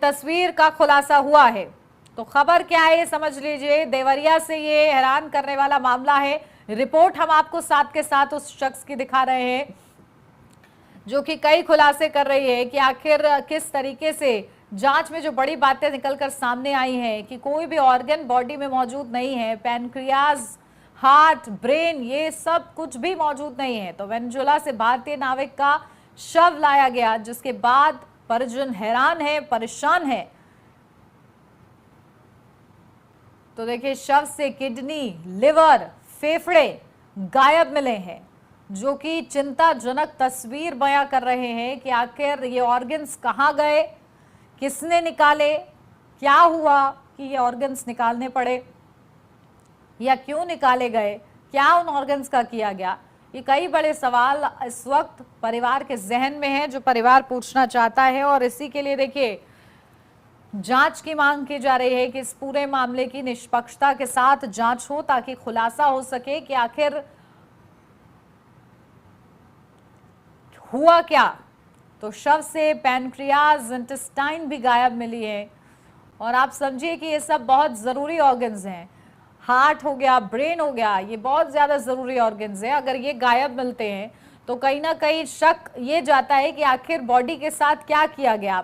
तस्वीर का खुलासा हुआ है। तो खबर क्या है ये समझ लीजिए। देवरिया से ये हैरान करने वाला मामला है। रिपोर्ट हम आपको साथ के साथ उस शख्स की दिखा रहे हैं जो कि कई खुलासे कर रही है कि आखिर किस तरीके से जांच में जो बड़ी बातें निकलकर सामने आई हैं कि कोई भी ऑर्गन बॉडी में मौजूद नहीं है, पैनक्रियाज, हार्ट, ब्रेन, ये सब कुछ भी मौजूद नहीं है। तो वेनेजुएला से भारतीय नाविक का शव लाया गया, जिसके बाद परिजन हैरान है, परेशान है। तो देखिए, शव से किडनी, लिवर, फेफड़े गायब मिले हैं, जो कि चिंताजनक तस्वीर बयां कर रहे हैं कि आखिर ये ऑर्गन्स कहां गए, किसने निकाले, क्या हुआ कि ये ऑर्गन्स निकालने पड़े या क्यों निकाले गए, क्या उन ऑर्गन्स का किया गया। ये कई बड़े सवाल इस वक्त परिवार के जहन में हैं, जो परिवार पूछना चाहता है। और इसी के लिए देखिए, जांच की मांग की जा रही है कि इस पूरे मामले की निष्पक्षता के साथ जांच हो, ताकि खुलासा हो सके कि आखिर हुआ क्या। तो शव से पैनक्रियाज, इंटेस्टाइन भी गायब मिली है। और आप समझिए कि ये सब बहुत जरूरी ऑर्गन्स हैं। हार्ट हो गया, ब्रेन हो गया, ये बहुत ज्यादा जरूरी ऑर्गन्स हैं। अगर ये गायब मिलते हैं तो कहीं ना कहीं शक ये जाता है कि आखिर बॉडी के साथ क्या किया गया।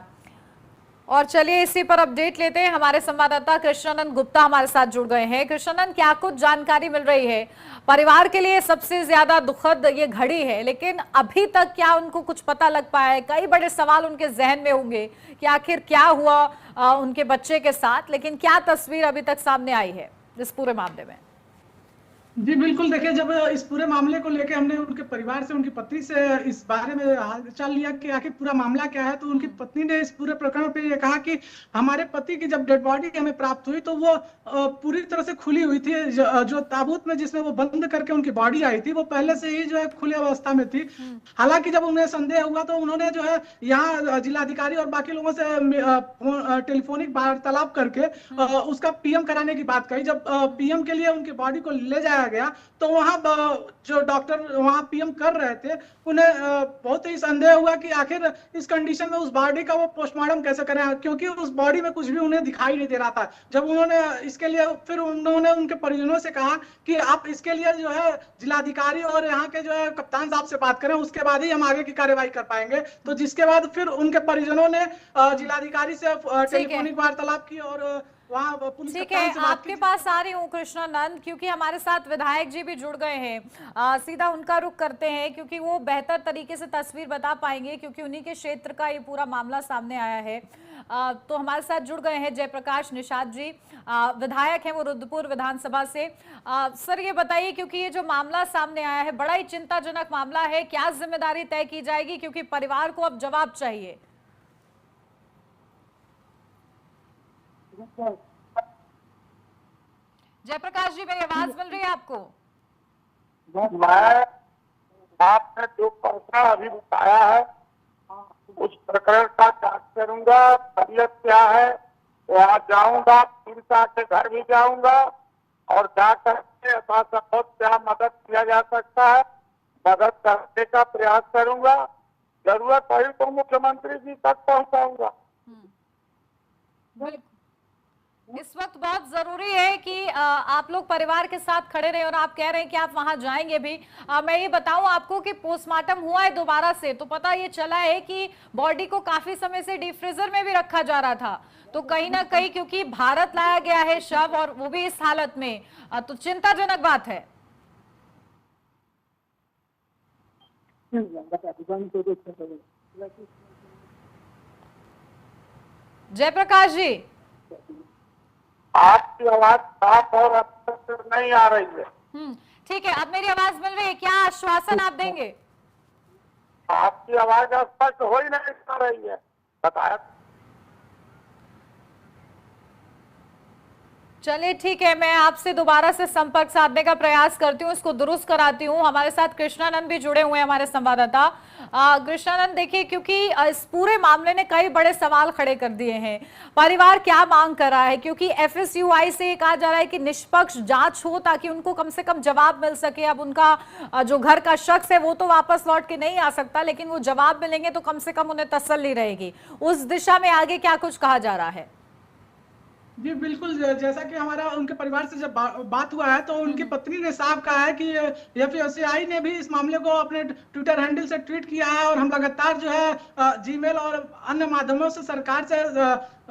और चलिए इसी पर अपडेट लेते हैं। हमारे संवाददाता कृष्णानंद गुप्ता हमारे साथ जुड़ गए हैं। कृष्णानंद, क्या कुछ जानकारी मिल रही है? परिवार के लिए सबसे ज्यादा दुखद ये घड़ी है, लेकिन अभी तक क्या उनको कुछ पता लग पाया है? कई बड़े सवाल उनके जहन में होंगे कि आखिर क्या हुआ उनके बच्चे के साथ, लेकिन क्या तस्वीर अभी तक सामने आई है इस पूरे मामले में? जी बिल्कुल, देखिए, जब इस पूरे मामले को लेके हमने उनके परिवार से, उनकी पत्नी से इस बारे में हालचाल लिया कि आखिर पूरा मामला क्या है, तो उनकी पत्नी ने इस पूरे प्रकरण पे ये कहा कि हमारे पति की जब डेड बॉडी हमें प्राप्त हुई तो वो पूरी तरह से खुली हुई थी। जो ताबूत में जिसमें वो बंद करके उनकी बॉडी आई थी, वो पहले से ही जो है खुली अवस्था में थी। हालांकि जब उन्हें संदेह हुआ तो उन्होंने जो है यहाँ जिलाधिकारी और बाकी लोगों से टेलीफोनिक वार्तालाप करके उसका पीएम कराने की बात कही। जब पीएम के लिए उनकी बॉडी को ले जाया गया तो वहां जो डॉक्टर वहां पीएम कर रहे थे, उन्हें बहुत ही संदेह हुआ कि आखिर इस कंडीशन में उस बॉडी का वो पोस्टमार्टम कैसे करें, क्योंकि उस बॉडी में कुछ भी उन्हें दिखाई नहीं दे रहा था। जब उन्होंने इसके लिए फिर उन्होंने उनके परिजनों से कहा कि आप इसके लिए जो है जिलाधिकारी और यहाँ के जो है कप्तान साहब से बात करें, उसके बाद ही हम आगे की कार्यवाही कर पाएंगे। तो जिसके बाद फिर उनके परिजनों ने जिलाधिकारी से टेलीफोनिक वार्तालाप की और वहाँ पुलिस ठीक कप्तान है, से बात आपके की। पास आ रही हूँ कृष्णानंद, क्योंकि हमारे साथ विधायक जी भी जुड़ गए हैं। सीधा उनका रुख करते हैं, क्योंकि वो बेहतर तरीके से तस्वीर बता पाएंगे, क्योंकि उन्हीं के क्षेत्र का ये पूरा मामला सामने आया है। तो हमारे साथ जुड़ गए हैं जयप्रकाश निषाद जी, विधायक हैं वो रुद्रपुर विधानसभा से। सर ये बताइए, क्योंकि ये जो मामला सामने आया है बड़ा ही चिंताजनक मामला है, क्या जिम्मेदारी तय की जाएगी, क्योंकि परिवार को अब जवाब चाहिए? जयप्रकाश जी, मेरी आवाज मिल रही है आपको? मैं आपने जो प्रश्न अभी बताया है उस प्रकरण का जांच करूंगा। तबीयत क्या है वहाँ जाऊंगा, पीड़िता के घर भी जाऊंगा और जाकर के यथासंभव क्या मदद किया जा सकता है मदद करने का प्रयास करूंगा। जरूरत पड़ी तो मुख्यमंत्री जी तक पहुंचाऊंगा। इस वक्त बहुत जरूरी है कि आप लोग परिवार के साथ खड़े रहे, और आप कह रहे हैं कि आप वहां जाएंगे भी। मैं ये बताऊं आपको कि पोस्टमार्टम हुआ है दोबारा से, तो पता ये चला है कि बॉडी को काफी समय से डीप फ्रीजर में भी रखा जा रहा था। तो कहीं ना कहीं क्योंकि भारत लाया गया है शव, और वो भी इस हालत में, तो चिंताजनक बात है। जयप्रकाश जी, आपकी आवाज साफ और अच्छे से नहीं आ रही है। ठीक है, अब मेरी आवाज मिल रही है? क्या आश्वासन आप देंगे? आपकी आवाज स्पष्ट हो ही नहीं पा रही है। बताया चलिए ठीक है, मैं आपसे दोबारा से संपर्क साधने का प्रयास करती हूँ, इसको दुरुस्त कराती हूँ। हमारे साथ कृष्णानंद भी जुड़े हुए हैं, हमारे संवाददाता। कृष्णानंद, देखिए, क्योंकि इस पूरे मामले ने कई बड़े सवाल खड़े कर दिए हैं। परिवार क्या मांग कर रहा है? क्योंकि एफएसयूआई से कहा जा रहा है कि निष्पक्ष जांच हो ताकि उनको कम से कम जवाब मिल सके। अब उनका जो घर का शख्स है वो तो वापस लौट के नहीं आ सकता, लेकिन वो जवाब मिलेंगे तो कम से कम उन्हें तसल्ली रहेगी। उस दिशा में आगे क्या कुछ कहा जा रहा है? जी बिल्कुल, जैसा कि हमारा उनके परिवार से जब बात हुआ है तो उनकी पत्नी ने साफ कहा है कि एफएससीआई ने भी इस मामले को अपने ट्विटर हैंडल से ट्वीट किया है और हम लगातार जो है जीमेल और अन्य माध्यमों से सरकार से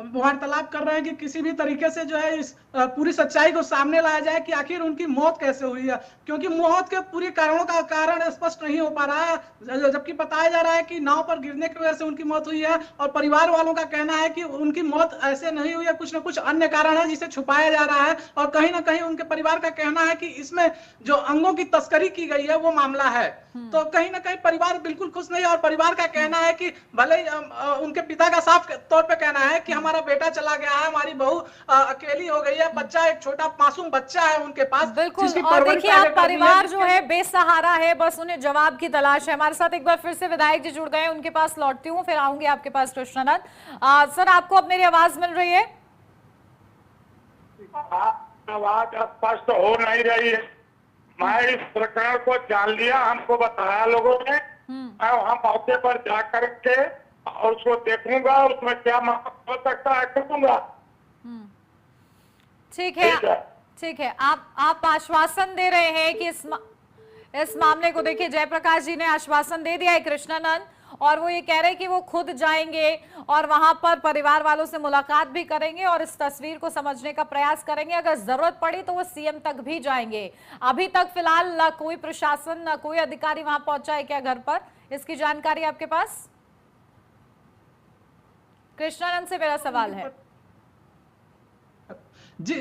वार्तालाप कर रहे हैं कि किसी भी तरीके से जो है इस पूरी सच्चाई को सामने लाया जाए कि आखिर उनकी मौत कैसे हुई है, क्योंकि मौत के पूरे कारणों का कारण स्पष्ट नहीं हो पा रहा है। जबकि बताया जा रहा है कि नाव पर गिरने की वजह से उनकी मौत हुई है और परिवार वालों का कहना है कि उनकी मौत ऐसे नहीं हुई है, कुछ न कुछ अन्य कारण है जिसे छुपाया जा रहा है। और कहीं ना कहीं उनके परिवार का कहना है कि इसमें जो अंगों की तस्करी की गई है वो मामला है। तो कहीं ना कहीं परिवार बिल्कुल खुश नहीं है और परिवार का कहना है कि भले उनके पिता का साफ तौर पे कहना है कि हमारा बेटा चला गया है, हमारी बहू अकेली हो गई है, बच्चा एक छोटा मासूम बच्चा है उनके पास। बिल्कुल, और देखिए आप परिवार जो है बेसहारा है, बस उन्हें जवाब की तलाश है। हमारे साथ एक बार फिर से विधायक जी जुड़ गए, उनके पास लौटती हूँ, फिर आऊंगी आपके पास कृष्णानंद। सर, आपको अब मेरी आवाज मिल रही है? आवाज स्पष्ट हो नहीं रही है। मैं इस प्रकरण को जान लिया, हमको बताया लोगों ने। मैं वहाँ मौके पर जाकर के और उसको देखूंगा, उसमें क्या हो सकता है देखूंगा। ठीक है, ठीक है। आप आश्वासन दे रहे हैं कि इस मामले को, देखिए जयप्रकाश जी ने आश्वासन दे दिया है कृष्णानंद, और वो ये कह रहे हैं कि वो खुद जाएंगे और वहां पर परिवार वालों से मुलाकात भी करेंगे और इस तस्वीर को समझने का प्रयास करेंगे। अगर जरूरत पड़ी तो वो सीएम तक भी जाएंगे। अभी तक फिलहाल ना कोई प्रशासन ना कोई अधिकारी वहां पहुंचा है क्या घर पर? इसकी जानकारी आपके पास? कृष्णानंद से मेरा सवाल है। जी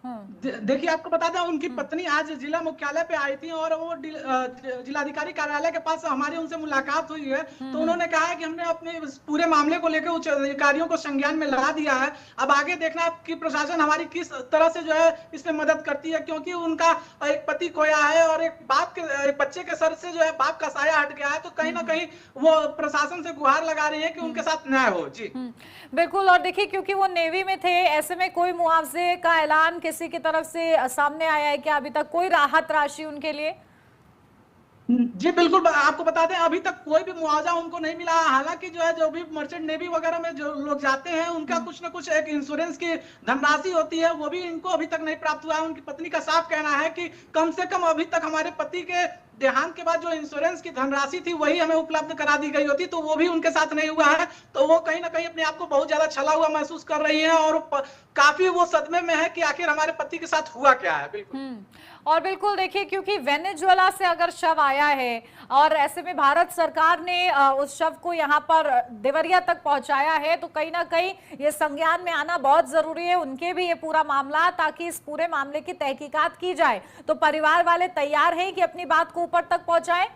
देखिए, आपको बता दें उनकी पत्नी आज जिला मुख्यालय पे आई थी और वो जिलाधिकारी कार्यालय के पास हमारी उनसे मुलाकात हुई है। तो उन्होंने कहा है कि हमने अपने पूरे मामले को लेकर उच्च अधिकारियों को संज्ञान में ला दिया है। अब आगे देखना है कि प्रशासन हमारी किस तरह से जो है इसमें मदद करती है, क्योंकि उनका एक पति खोया है और एक बच्चे के सर से जो है बाप का साया हट गया है। तो कहीं ना कहीं वो प्रशासन से गुहार लगा रही है कि उनके साथ न्याय हो। जी बिल्कुल, और देखिए क्योंकि वो नेवी में थे, ऐसे में कोई मुआवजे का ऐलान किसी की तरफ से सामने आया है क्या? अभी तक कोई राहत राशि उनके लिए? जी बिल्कुल, आपको बता दें अभी तक कोई भी मुआवजा उनको नहीं मिला। हालांकि जो है जो भी मर्चेंट नेवी वगैरह में जो लोग जाते हैं उनका कुछ ना कुछ एक इंश्योरेंस की धनराशि होती है, वो भी इनको अभी तक नहीं प्राप्त हुआ है। उनकी पत्नी का साफ कहना है कि कम से कम अभी तक हमारे पति के देहांत के बाद जो इंश्योरेंस की धनराशि थी वही हमें उपलब्ध करा दी गई होती, तो वो भी उनके साथ नहीं हुआ है। तो वो कहीं ना कहीं अपने आप को बहुत ज्यादा छला हुआ महसूस कर रही है और काफी वो सदमे में है कि आखिर हमारे पति के साथ हुआ क्या है। बिल्कुल, और बिल्कुल देखिए क्योंकि वेनेजुएला से अगर शव आया है और ऐसे में भारत सरकार ने उस शव को यहाँ पर देवरिया तक पहुंचाया है, तो कहीं ना कहीं ये संज्ञान में आना बहुत जरूरी है उनके भी ये पूरा मामला, ताकि इस पूरे मामले की तहकीकात की जाए। तो परिवार वाले तैयार हैं कि अपनी बात को ऊपर तक पहुंचाएं?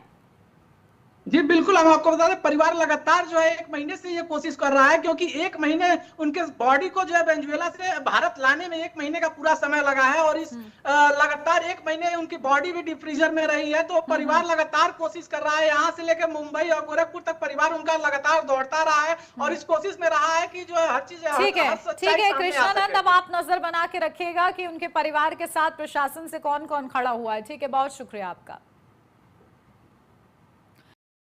जी बिल्कुल, हम आपको बता दें परिवार लगातार जो है 1 महीने से ये कोशिश कर रहा है, क्योंकि 1 महीने उनके बॉडी को जो है वेनेजुएला से भारत लाने में 1 महीने का पूरा समय लगा है और इस लगातार 1 महीने उनकी बॉडी भी डीप फ्रीजर में रही है। तो परिवार लगातार कोशिश कर रहा है, यहाँ से लेकर मुंबई और गोरखपुर तक परिवार उनका लगातार दौड़ता रहा है और इस कोशिश में रहा है कि जो है हर चीज ठीक है कृष्णानंद, अब आप नजर बना के रखिएगा कि उनके परिवार के साथ प्रशासन से कौन कौन खड़ा हुआ है। ठीक है, बहुत शुक्रिया आपका।